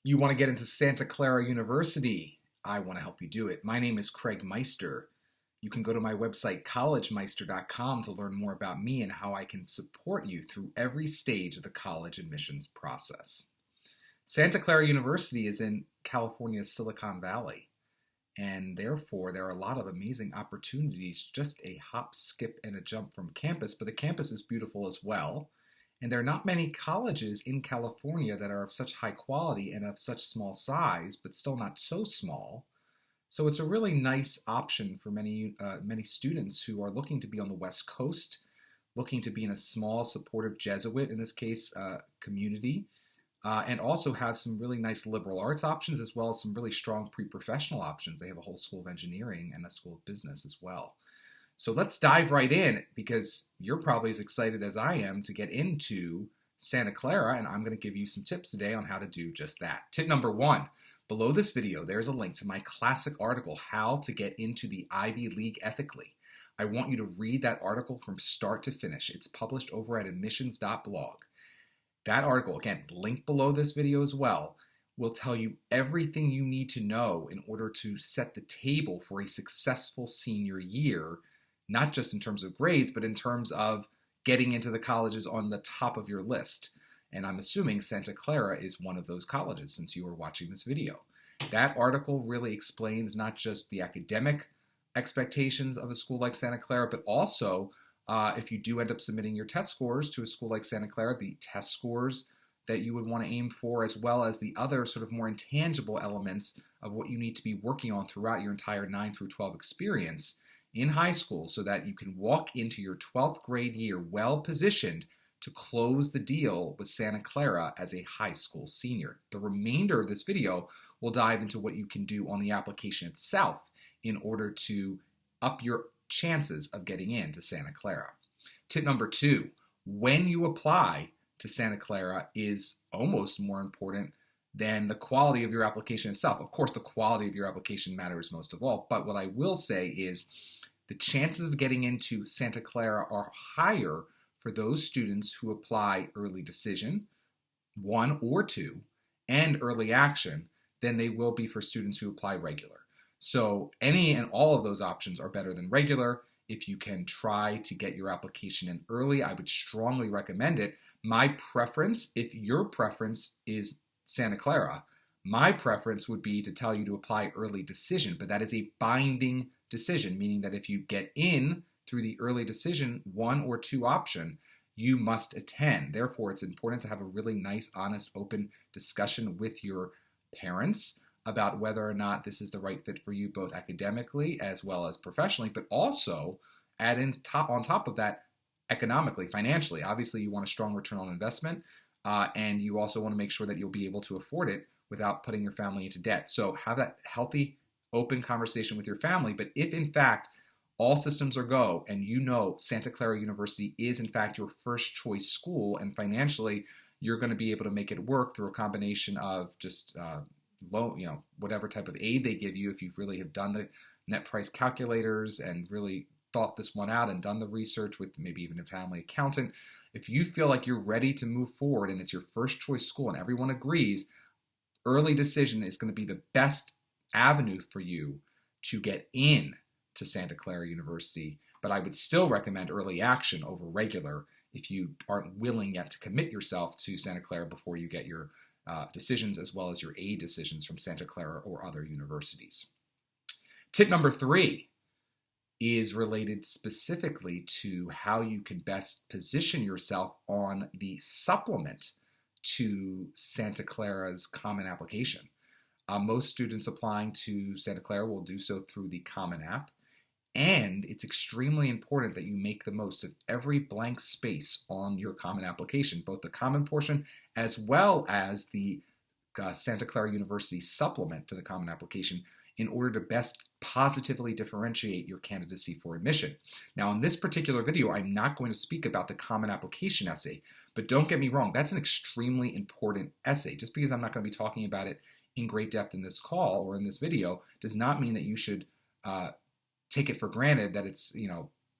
You want to get into Santa Clara University? I want to help you do it. My name is Craig Meister. You can go to my website, collegemeister.com, to learn more about me and how I can support you through every stage of the college admissions process. Santa Clara University is in California's Silicon Valley, and therefore there are a lot of amazing opportunities, just a hop, skip, and a jump from campus, but the campus is beautiful as well. And there are not many colleges in California that are of such high quality and of such small size, but still not so small. So it's a really nice option for many students who are looking to be on the West Coast, looking to be in a small, supportive Jesuit, in this case, community, and also have some really nice liberal arts options as well as some really strong pre-professional options. They have a whole school of engineering and a school of business as well. So let's dive right in, because you're probably as excited as I am to get into Santa Clara, and I'm going to give you some tips today on how to do just that. Tip number one, below this video, there's a link to my classic article, How to Get into the Ivy League Ethically. I want you to read that article from start to finish. It's published over at admissions.blog. That article, again, linked below this video as well, will tell you everything you need to know in order to set the table for a successful senior year, not just in terms of grades, but in terms of getting into the colleges on the top of your list. And I'm assuming Santa Clara is one of those colleges since you are watching this video. That article really explains not just the academic expectations of a school like Santa Clara, but also if you do end up submitting your test scores to a school like Santa Clara, the test scores that you would want to aim for, as well as the other sort of more intangible elements of what you need to be working on throughout your entire 9 through 12 experience in high school, so that you can walk into your 12th grade year well positioned to close the deal with Santa Clara as a high school senior. The remainder of this video will dive into what you can do on the application itself in order to up your chances of getting into Santa Clara. Tip number two, when you apply to Santa Clara is almost more important than the quality of your application itself. Of course, the quality of your application matters most of all, but what I will say is the chances of getting into Santa Clara are higher for those students who apply early decision, 1 or 2, and early action than they will be for students who apply regular. So any and all of those options are better than regular. If you can try to get your application in early, I would strongly recommend it. My preference, if your preference is Santa Clara, my preference would be to tell you to apply early decision, but that is a binding decision, meaning that if you get in through the early decision 1 or 2 option, you must attend. Therefore, it's important to have a really nice, honest, open discussion with your parents about whether or not this is the right fit for you, both academically as well as professionally, but also add in on top of that economically, financially. Obviously, you want a strong return on investment, and you also want to make sure that you'll be able to afford it without putting your family into debt. So have that healthy, open conversation with your family. But if in fact all systems are go and you know Santa Clara University is in fact your first choice school, and financially you're going to be able to make it work through a combination of just whatever type of aid they give you, if you really have done the net price calculators and really thought this one out and done the research with maybe even a family accountant, if you feel like you're ready to move forward and it's your first choice school and everyone agrees, early decision is going to be the best avenue for you to get in to Santa Clara University. But I would still recommend early action over regular if you aren't willing yet to commit yourself to Santa Clara before you get your decisions as well as your aid decisions from Santa Clara or other universities. Tip number 3 is related specifically to how you can best position yourself on the supplement to Santa Clara's Common Application. Most students applying to Santa Clara will do so through the Common App, and it's extremely important that you make the most of every blank space on your Common Application, both the Common portion as well as the Santa Clara University supplement to the Common Application, in order to best positively differentiate your candidacy for admission. Now, in this particular video, I'm not going to speak about the Common Application essay, but don't get me wrong, that's an extremely important essay. Just because I'm not going to be talking about it in great depth in this call or in this video does not mean that you should take it for granted that it's,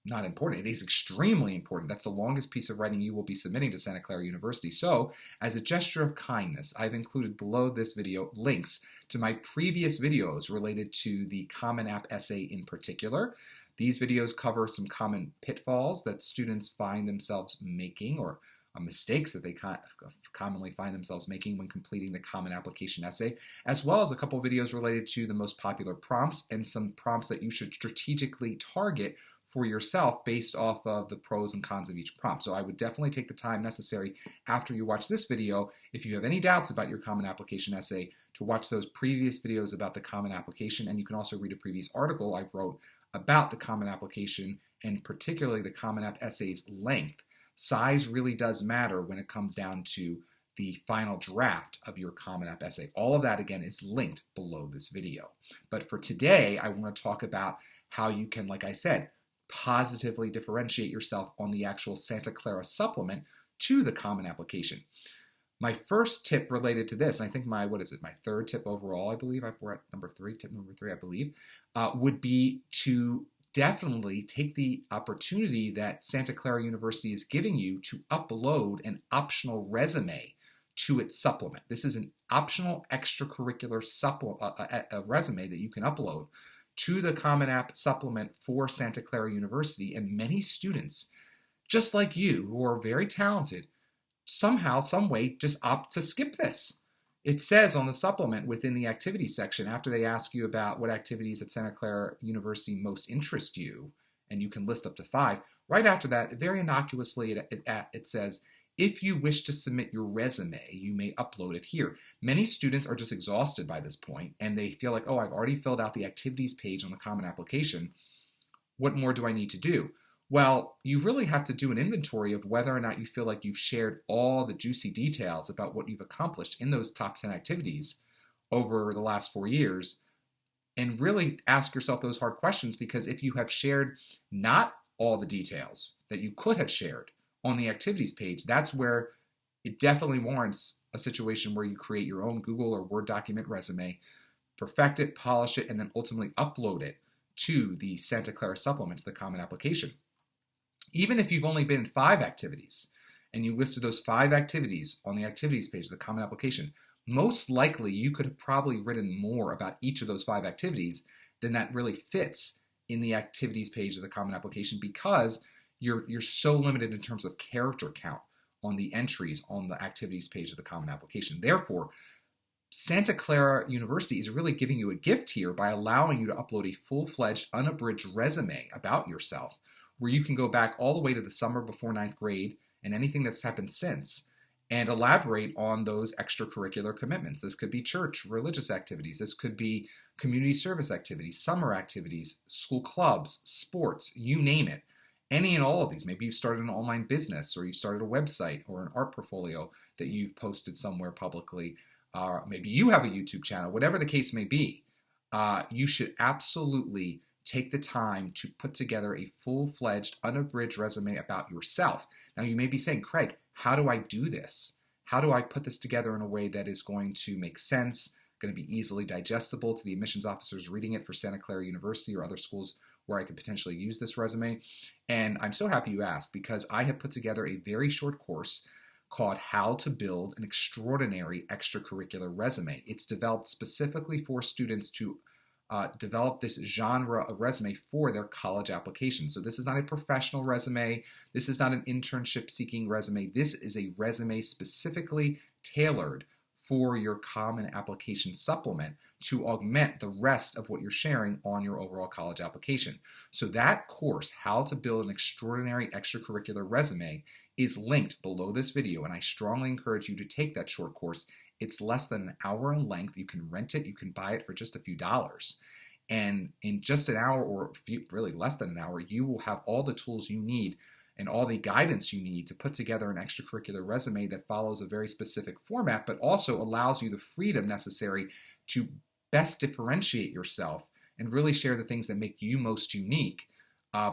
not important. It is extremely important. That's the longest piece of writing you will be submitting to Santa Clara University. So, as a gesture of kindness, I've included below this video links to my previous videos related to the Common App essay in particular. These videos cover some common pitfalls that students find themselves making, or mistakes that they commonly find themselves making when completing the Common Application essay, as well as a couple of videos related to the most popular prompts and some prompts that you should strategically target for yourself based off of the pros and cons of each prompt. So I would definitely take the time necessary after you watch this video, if you have any doubts about your Common Application essay, to watch those previous videos about the Common Application, and you can also read a previous article I wrote about the Common Application, and particularly the Common App essay's length. Size really does matter when it comes down to the final draft of your Common App essay. All of that, again, is linked below this video. But for today, I want to talk about how you can, like I said, positively differentiate yourself on the actual Santa Clara supplement to the Common Application. My first tip related to this, and I think my third tip overall, I believe, we're at tip number three, I believe, would be to definitely take the opportunity that Santa Clara University is giving you to upload an optional resume to its supplement. This is an optional extracurricular a resume that you can upload to the Common App supplement for Santa Clara University, and many students, just like you, who are very talented, somehow, some way, just opt to skip this. It says on the supplement within the activities section, after they ask you about what activities at Santa Clara University most interest you, and you can list up to 5, right after that, very innocuously, it says, if you wish to submit your resume, you may upload it here. Many students are just exhausted by this point, and they feel like, oh, I've already filled out the activities page on the Common Application. What more do I need to do? Well, you really have to do an inventory of whether or not you feel like you've shared all the juicy details about what you've accomplished in those top 10 activities over the last 4 years, and really ask yourself those hard questions, because if you have shared not all the details that you could have shared on the activities page, that's where it definitely warrants a situation where you create your own Google or Word document resume, perfect it, polish it, and then ultimately upload it to the Santa Clara supplement, to the Common Application. Even if you've only been in 5 activities and you listed those 5 activities on the activities page of the Common Application, most likely you could have probably written more about each of those 5 activities than that really fits in the activities page of the Common Application, because you're so limited in terms of character count on the entries on the activities page of the Common Application. Therefore, Santa Clara University is really giving you a gift here by allowing you to upload a full-fledged, unabridged resume about yourself, where you can go back all the way to the summer before 9th grade and anything that's happened since, and elaborate on those extracurricular commitments. This could be church, religious activities. This could be community service activities, summer activities, school clubs, sports, you name it. Any and all of these. Maybe you've started an online business, or you've started a website or an art portfolio that you've posted somewhere publicly. Maybe you have a YouTube channel. Whatever the case may be, you should absolutely take the time to put together a full-fledged, unabridged resume about yourself. Now, you may be saying, Craig, how do I do this? How do I put this together in a way that is going to make sense, going to be easily digestible to the admissions officers reading it for Santa Clara University or other schools where I could potentially use this resume? And I'm so happy you asked, because I have put together a very short course called How to Build an Extraordinary Extracurricular Resume. It's developed specifically for students to develop this genre of resume for their college application. So this is not a professional resume. This is not an internship-seeking resume. This is a resume specifically tailored for your Common Application supplement to augment the rest of what you're sharing on your overall college application. So that course, How to Build an Extraordinary Extracurricular Resume, is linked below this video, and I strongly encourage you to take that short course. It's less than an hour in length. You can rent it. You can buy it for just a few dollars. And in just an hour, or really less than an hour, you will have all the tools you need and all the guidance you need to put together an extracurricular resume that follows a very specific format, but also allows you the freedom necessary to best differentiate yourself and really share the things that make you most unique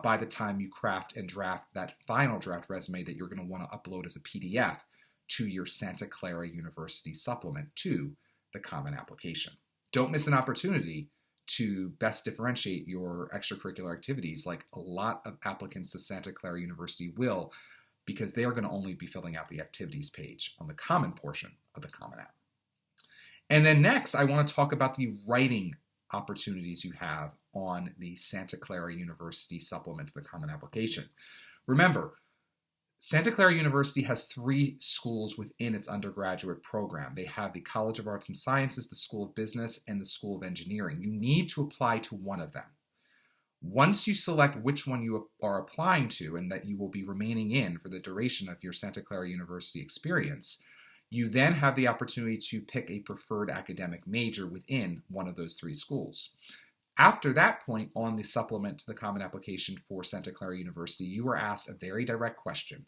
by the time you craft and draft that final draft resume that you're going to want to upload as a PDF to your Santa Clara University supplement to the Common Application. Don't miss an opportunity to best differentiate your extracurricular activities, like a lot of applicants to Santa Clara University will, because they are going to only be filling out the activities page on the common portion of the Common App. And then next, I want to talk about the writing opportunities you have on the Santa Clara University supplement to the Common Application. Remember, Santa Clara University has 3 schools within its undergraduate program. They have the College of Arts and Sciences, the School of Business, and the School of Engineering. You need to apply to one of them. Once you select which one you are applying to and that you will be remaining in for the duration of your Santa Clara University experience, you then have the opportunity to pick a preferred academic major within one of those 3 schools. After that point on the supplement to the Common Application for Santa Clara University, you are asked a very direct question.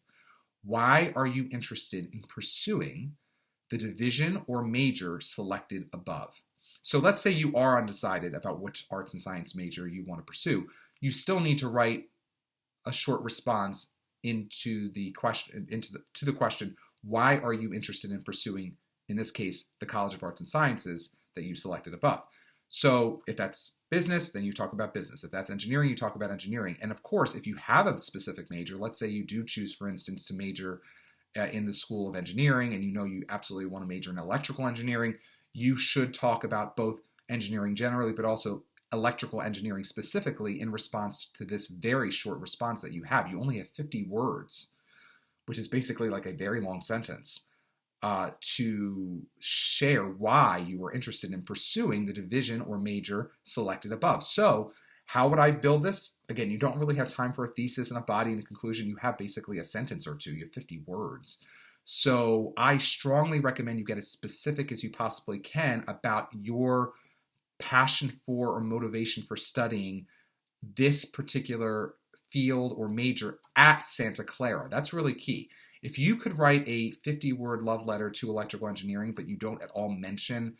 Why are you interested in pursuing the division or major selected above? So let's say you are undecided about which arts and science major you want to pursue. You still need to write a short response to the question, why are you interested in pursuing, in this case, the College of Arts and Sciences that you selected above? So if that's business, then you talk about business. If that's engineering, you talk about engineering. And of course, if you have a specific major, let's say you do choose, for instance, to major in the School of Engineering, and you know you absolutely want to major in electrical engineering, you should talk about both engineering generally, but also electrical engineering specifically in response to this very short response that you have. You only have 50 words, which is basically like a very long sentence, to share why you were interested in pursuing the division or major selected above. So how would I build this? Again, you don't really have time for a thesis and a body and a conclusion. You have basically a sentence or two. You have 50 words. So I strongly recommend you get as specific as you possibly can about your passion for or motivation for studying this particular field or major at Santa Clara. That's really key. If you could write a 50-word love letter to electrical engineering, but you don't at all mention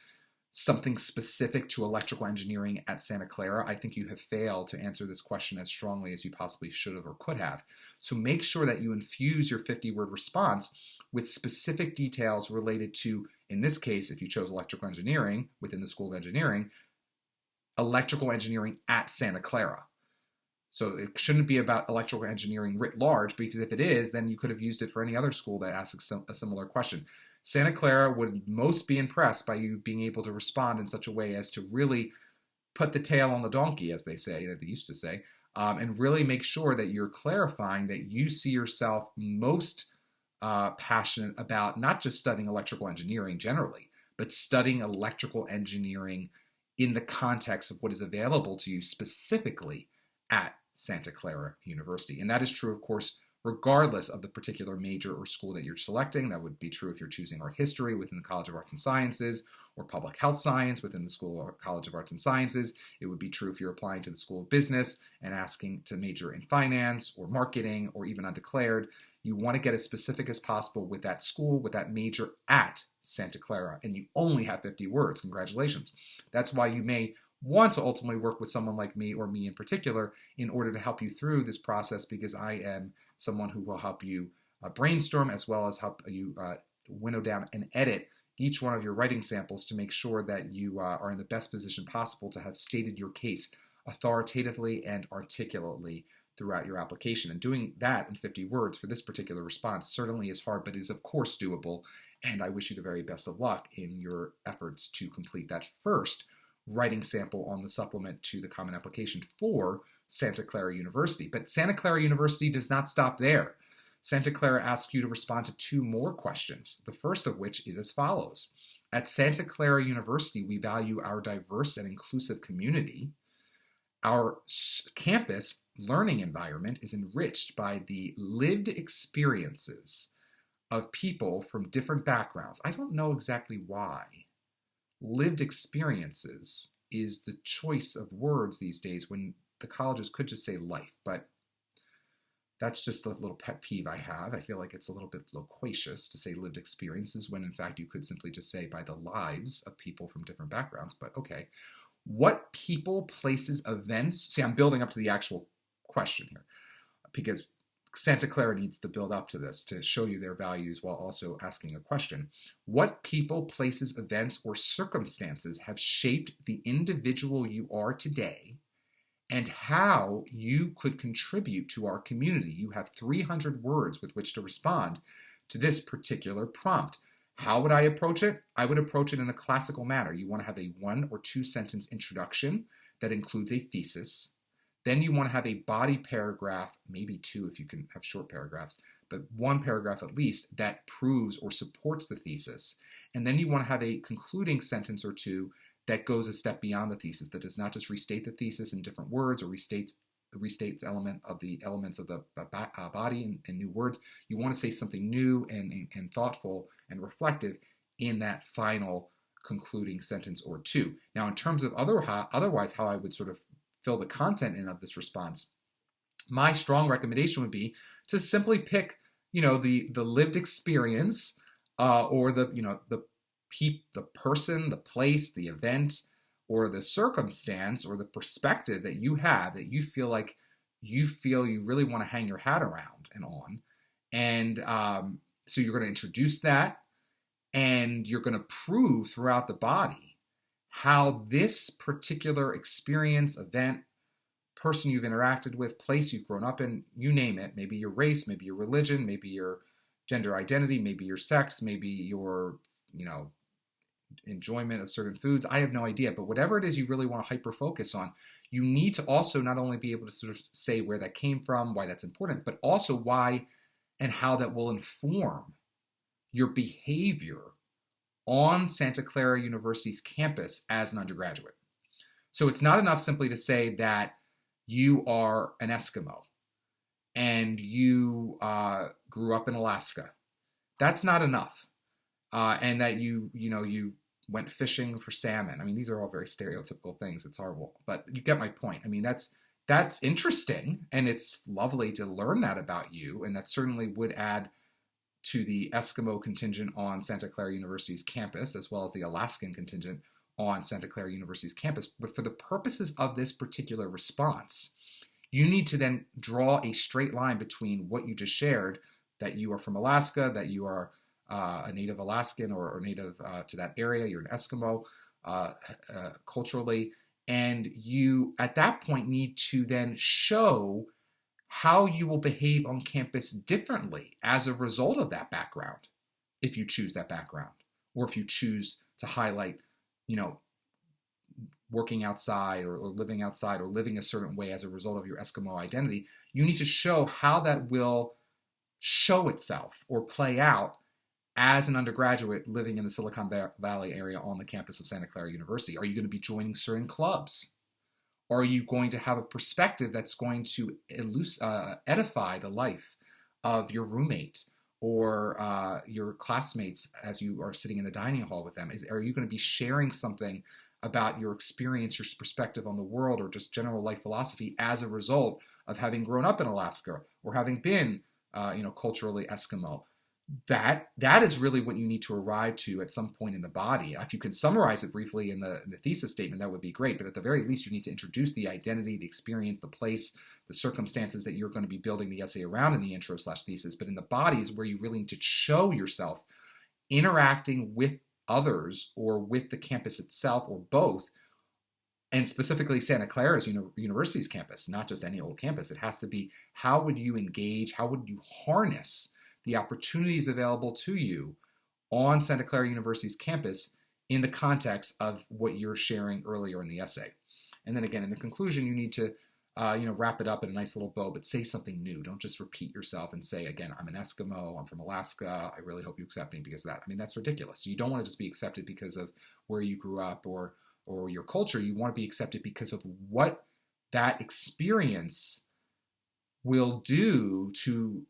something specific to electrical engineering at Santa Clara, I think you have failed to answer this question as strongly as you possibly should have or could have. So make sure that you infuse your 50-word response with specific details related to, in this case, if you chose electrical engineering within the School of Engineering, electrical engineering at Santa Clara. So it shouldn't be about electrical engineering writ large, because if it is, then you could have used it for any other school that asks a similar question. Santa Clara would most be impressed by you being able to respond in such a way as to really put the tail on the donkey, as they say, that they used to say, and really make sure that you're clarifying that you see yourself most passionate about not just studying electrical engineering generally, but studying electrical engineering in the context of what is available to you specifically at Santa Clara University. And that is true, of course, regardless of the particular major or school that you're selecting. That would be true if you're choosing art history within the College of Arts and Sciences, or public health science within the College of Arts and Sciences. It would be true if you're applying to the School of Business and asking to major in finance or marketing or even undeclared. You want to get as specific as possible with that school, with that major at Santa Clara, and you only have 50 words. Congratulations. That's why you may want to ultimately work with someone like me, or me in particular, in order to help you through this process, because I am someone who will help you brainstorm, as well as help you winnow down and edit each one of your writing samples to make sure that you are in the best position possible to have stated your case authoritatively and articulately throughout your application. And doing that in 50 words for this particular response certainly is hard, but is of course doable. And I wish you the very best of luck in your efforts to complete that first writing sample on the supplement to the Common Application for Santa Clara University. But Santa Clara University does not stop there. Santa Clara asks you to respond to 2 more questions, the first of which is as follows. At Santa Clara University, we value our diverse and inclusive community. Our campus learning environment is enriched by the lived experiences of people from different backgrounds. I don't know exactly why. Lived experiences is the choice of words these days when the colleges could just say life, but that's just a little pet peeve I have. I feel like it's a little bit loquacious to say lived experiences when in fact you could simply just say by the lives of people from different backgrounds, but okay. What people, places, events, see, I'm building up to the actual question here, because Santa Clara needs to build up to this to show you their values while also asking a question. What people, places, events, or circumstances have shaped the individual you are today, and how you could contribute to our community? You have 300 words with which to respond to this particular prompt. How would I approach it? I would approach it in a classical manner. You want to have a 1 or 2 sentence introduction that includes a thesis. Then you want to have a body paragraph, maybe 2 if you can have short paragraphs, but 1 paragraph at least that proves or supports the thesis. And then you want to have a concluding sentence or 2 that goes a step beyond the thesis, that does not just restate the thesis in different words or restates elements of the body in new words. You want to say something new and thoughtful and reflective in that final concluding sentence or 2. Now, in terms of otherwise how I would sort of fill the content in of this response, my strong recommendation would be to simply pick, the lived experience or the person, the place, the event, or the circumstance or the perspective that you have that you feel you really want to hang your hat around and on. And so you're going to introduce that, and you're going to prove throughout the body how this particular experience, event, person you've interacted with, place you've grown up in, you name it, maybe your race, maybe your religion, maybe your gender identity, maybe your sex, maybe your, enjoyment of certain foods. I have no idea, but whatever it is you really want to hyper focus on, you need to also not only be able to sort of say where that came from, why that's important, but also why and how that will inform your behavior on Santa Clara University's campus as an undergraduate. So it's not enough simply to say that you are an Eskimo and you grew up in Alaska. That's not enough. And that you went fishing for salmon. I mean, these are all very stereotypical things. It's horrible, but you get my point. I mean, that's interesting, and it's lovely to learn that about you, and that certainly would add to the Eskimo contingent on Santa Clara University's campus, as well as the Alaskan contingent on Santa Clara University's campus. But for the purposes of this particular response, you need to then draw a straight line between what you just shared, that you are from Alaska, that you are a native Alaskan or native to that area, you're an Eskimo culturally, and you at that point need to then show how you will behave on campus differently as a result of that background, if you choose that background, or if you choose to highlight, working outside or living outside or living a certain way as a result of your Eskimo identity. You need to show how that will show itself or play out as an undergraduate living in the Silicon Valley area on the campus of Santa Clara University. Are you going to be joining certain clubs? Are you going to have a perspective that's going to edify the life of your roommate or your classmates as you are sitting in the dining hall with them? Are you going to be sharing something about your experience, your perspective on the world, or just general life philosophy as a result of having grown up in Alaska or having been, culturally Eskimo? That is really what you need to arrive to at some point in the body. If you can summarize it briefly in the thesis statement, that would be great. But at the very least, you need to introduce the identity, the experience, the place, the circumstances that you're going to be building the essay around in the intro/thesis. But in the body is where you really need to show yourself interacting with others or with the campus itself, or both, and specifically Santa Clara's University's campus, not just any old campus. It has to be, how would you engage, how would you harness the opportunities available to you on Santa Clara University's campus in the context of what you're sharing earlier in the essay. And then again, in the conclusion, you need to wrap it up in a nice little bow, but say something new. Don't just repeat yourself and say, again, I'm an Eskimo, I'm from Alaska, I really hope you accept me because of that. I mean, that's ridiculous. You don't want to just be accepted because of where you grew up or your culture. You want to be accepted because of what that experience will do to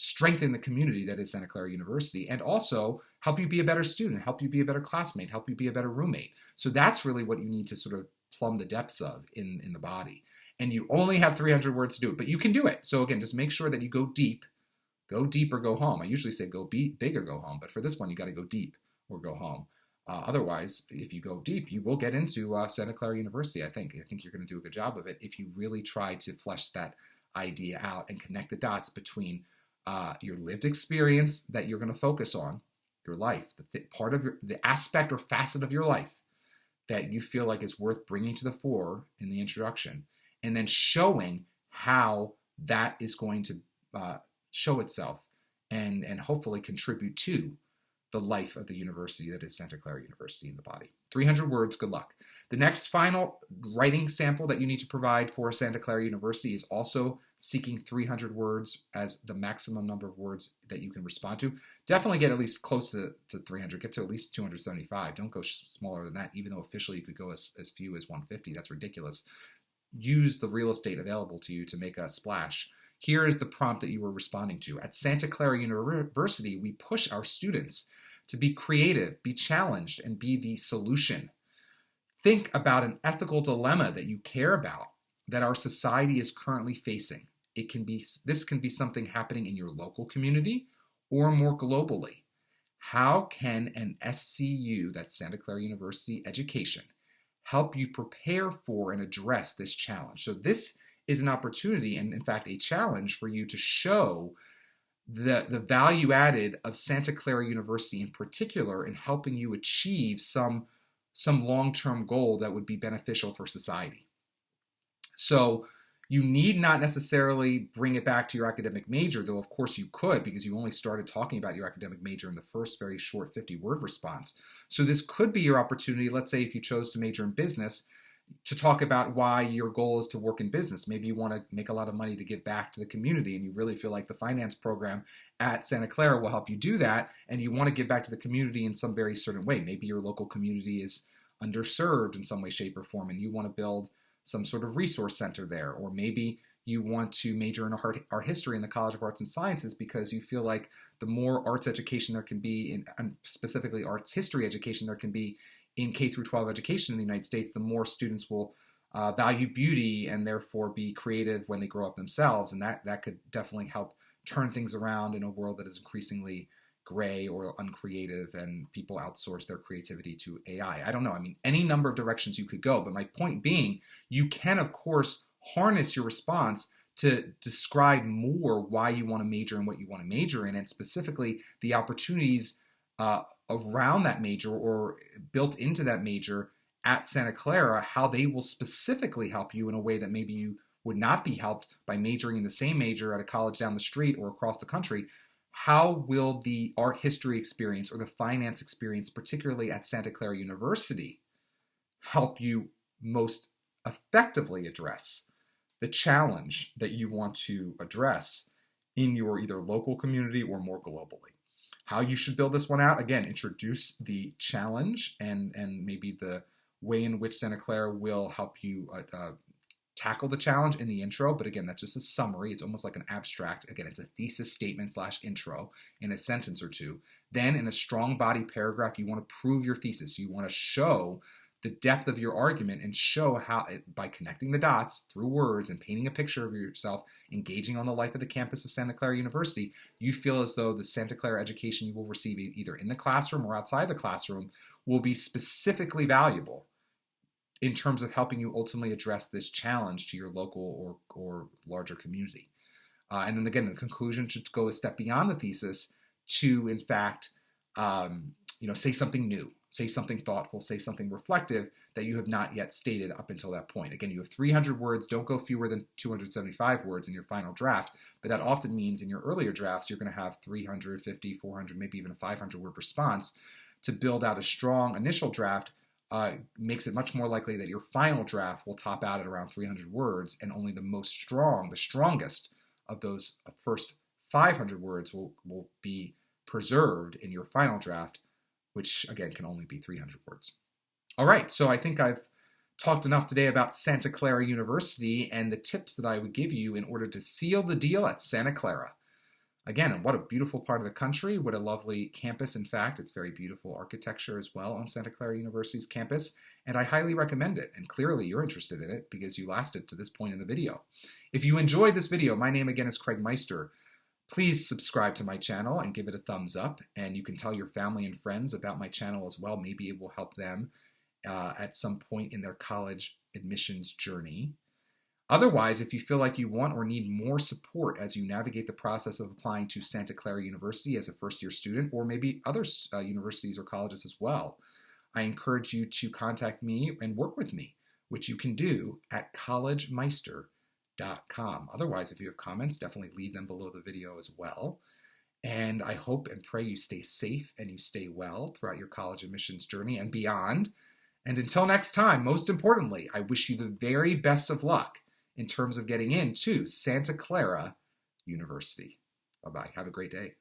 strengthen the community that is Santa Clara University, and also help you be a better student, help you be a better classmate, help you be a better roommate. So that's really what you need to sort of plumb the depths of in the body. And you only have 300 words to do it, but you can do it. So again, just make sure that you go deep or go home. I usually say go big or go home, but for this one, you got to go deep or go home. Otherwise, if you go deep, you will get into Santa Clara University, I think. I think you're going to do a good job of it if you really try to flesh that idea out and connect the dots between your lived experience that you're going to focus on, your life, part of the aspect or facet of your life that you feel like is worth bringing to the fore in the introduction, and then showing how that is going to show itself and hopefully contribute to the life of the university that is Santa Clara University in the body. 300 words, good luck. The next final writing sample that you need to provide for Santa Clara University is also seeking 300 words as the maximum number of words that you can respond to. Definitely get at least close to 300, get to at least 275. Don't go smaller than that, even though officially you could go as few as 150. That's ridiculous. Use the real estate available to you to make a splash. Here is the prompt that you were responding to. At Santa Clara University, we push our students to be creative, be challenged, and be the solution. Think about an ethical dilemma that you care about, that our society is currently facing. This can be something happening in your local community or more globally. How can an SCU, that's Santa Clara University education, help you prepare for and address this challenge? So this is an opportunity and, in fact, a challenge for you to show the value added of Santa Clara University in particular in helping you achieve some long-term goal that would be beneficial for society. So you need not necessarily bring it back to your academic major, though of course you could, because you only started talking about your academic major in the first very short 50-word response. So this could be your opportunity, let's say if you chose to major in business, to talk about why your goal is to work in business. Maybe you want to make a lot of money to give back to the community and you really feel like the finance program at Santa Clara will help you do that, and you want to give back to the community in some very certain way. Maybe your local community is underserved in some way, shape, or form, and you want to build some sort of resource center there. Or maybe you want to major in art history in the College of Arts and Sciences because you feel like the more arts education there can be, and specifically arts history education there can be in K through 12 education in the United States, the more students will value beauty and therefore be creative when they grow up themselves. And that could definitely help turn things around in a world that is increasingly gray or uncreative and people outsource their creativity to AI. I don't know. I mean, any number of directions you could go. But my point being, you can, of course, harness your response to describe more why you want to major and what you want to major in, and specifically the opportunities around that major or built into that major at Santa Clara, how they will specifically help you in a way that maybe you would not be helped by majoring in the same major at a college down the street or across the country. How will the art history experience or the finance experience, particularly at Santa Clara University, help you most effectively address the challenge that you want to address in your either local community or more globally? How you should build this one out, again, introduce the challenge and maybe the way in which Santa Clara will help you tackle the challenge in the intro. But again, that's just a summary. It's almost like an abstract. Again, it's a thesis statement / intro in a sentence or two. Then in a strong body paragraph, you want to prove your thesis. You want to show the depth of your argument and show how, by connecting the dots through words and painting a picture of yourself, engaging on the life of the campus of Santa Clara University, you feel as though the Santa Clara education you will receive either in the classroom or outside the classroom will be specifically valuable in terms of helping you ultimately address this challenge to your local or larger community. And then again, the conclusion should go a step beyond the thesis to, in fact, say something new, say something thoughtful, say something reflective that you have not yet stated up until that point. Again, you have 300 words. Don't go fewer than 275 words in your final draft, but that often means in your earlier drafts, you're going to have 350, 400, maybe even a 500-word response. To build out a strong initial draft makes it much more likely that your final draft will top out at around 300 words, and only the strongest of those first 500 words will be preserved in your final draft, which again can only be 300 words. All right, so I think I've talked enough today about Santa Clara University and the tips that I would give you in order to seal the deal at Santa Clara. Again, what a beautiful part of the country, what a lovely campus. In fact, it's very beautiful architecture as well on Santa Clara University's campus, and I highly recommend it. And clearly you're interested in it because you lasted to this point in the video. If you enjoyed this video, my name again is Craig Meister. Please subscribe to my channel and give it a thumbs up, and you can tell your family and friends about my channel as well. Maybe it will help them at some point in their college admissions journey. Otherwise, if you feel like you want or need more support as you navigate the process of applying to Santa Clara University as a first-year student, or maybe other universities or colleges as well, I encourage you to contact me and work with me, which you can do at collegemeister.com. Otherwise, if you have comments, definitely leave them below the video as well. And I hope and pray you stay safe and you stay well throughout your college admissions journey and beyond. And until next time, most importantly, I wish you the very best of luck in terms of getting into Santa Clara University. Bye-bye. Have a great day.